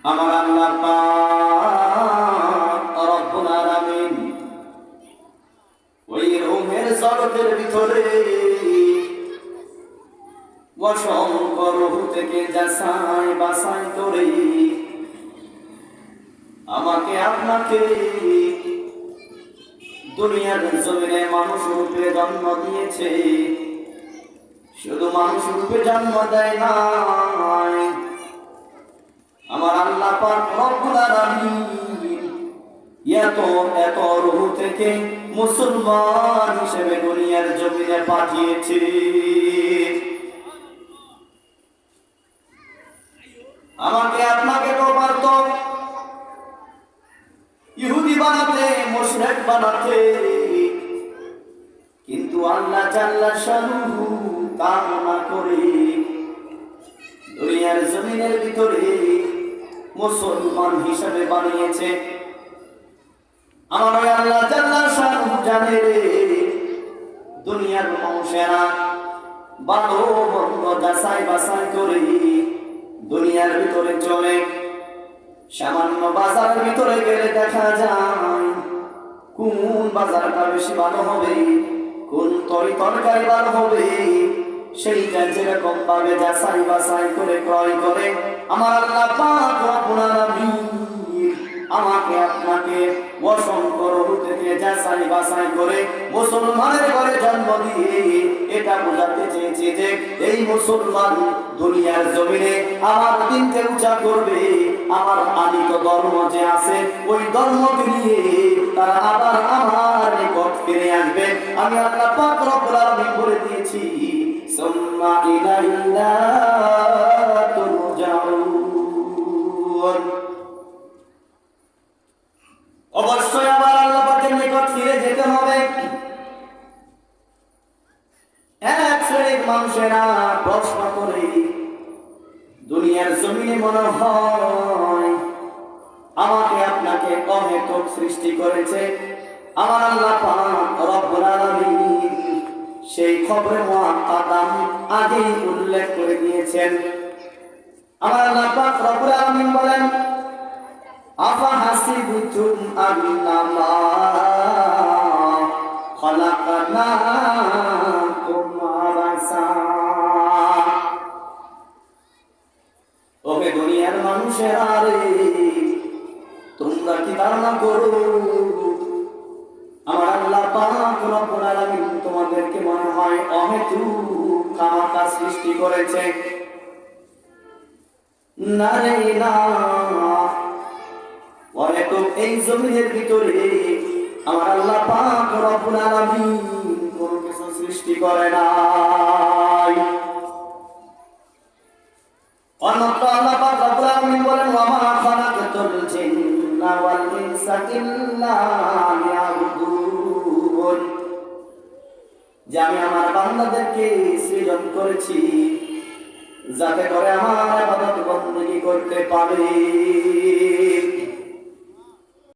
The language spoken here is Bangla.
আমার আল্লাহ পাক রব্বুল আলামিন ওই রুহের জগতের ভিতরে অসংখ্য রূহ থেকে যাচাই বাছাই করে আমাকে আপনাকে দুনিয়ার জমিনে মানুষ রূপে জন্ম দিয়েছে। শুধু মানুষ রূপে জন্ম দেয় নাই, আমার আল্লাহ পাক রব্বুল আলামিন এত এত রূহ থেকে মুসলমান হিসেবে দুনিয়ার জমিনে পাঠিয়েছে। আমাকে আপনাকে তো পারত ইহুদি বানাতে, মুশরিক বানাতে, কিন্তু আল্লাহ জাল্লা শানুহু তা না করে দুনিয়ার জমিনের ভিতরে মুসলমান হিসেবে বানিয়েছে। আমার আল্লাহ জাল্লা শানুহু জানে রে, দুনিয়ার মানুষেরা ভালো মন্দ যাচাই বাছাই করে দুনিয়ার ভিতরে চলে। সামান্য বাজারের ভিতরে গেলে দেখা যায় কোন বাজারটা বেশি ভালো হবে, কোন তরকারি ভালো হবে, সেইটা যেরকম ভাবে যাচাই বাছাই করে ক্রয় করে আমার আল্লাহ পাক রব্বুল আলামিন আমাকে আপনাকে অসংখ্য রূহ থেকে যাচাই বাছাই করে মুসলমানের ঘরে জন্ম দিয়ে এটা বোঝাতে চেয়েছে যে এই মুসলমান দুনিয়ার জমিনে আমার দিনকে উঁচা করবে, আমার আদিত ধর্ম যে আছে ওই ধর্মকে নিয়ে তারা আবার আমার নিকট ফিরে আসবে। আমি আল্লাহ পাক রব্বুল আলামিন বলে দিয়েছি সুম্মা ইলাইনা তুরজাউন, অবশ্যই আবার আল্লাহ পাকের নিকট ফিরে যেতে হবে। এক শ্রেণীর মানুষেরা প্রশ্ন করে দুনিয়ার জমিনে মনে হয় আমাকে আপনাকে অহেতুক সৃষ্টি করেছে। আমার আল্লাহ পাক রব্বুল আলামিন সেই খবরে মুআক্কাদাম আগেই উল্লেখ করে দিয়েছেন। আমার আল্লাহ পাক রব্বুল আলামিন বলেন আফাহাসিবতুম আন্নামা খালাকনাকুম আবাসা, ওহে দুনিয়ার মানুষেরা রে, তোমরা কি ধারণা করো আমার আল্লাহ পাক রব্বুল আলামিন তোমাদেরকে মনে হয় অহেতুক খামাখা সৃষ্টি করেছে? না রে না, অহেতুক এই জমিনের ভিতরে আমার আল্লাহ পাক রব্বুল আলামিন কোনো কিছু সৃষ্টি করে নাই। অন্যত্র আল্লাহ পাক রব্বুল আলামিন বলেন ওয়া মা খালাকাতুল জিন্না ওয়াল ইনসা ইল্লা লিয়াবুদুন, যে আমি আমার বান্দাদেরকে সৃজন করেছি যাতে করে আমার ইবাদত বندگی করতে পারে।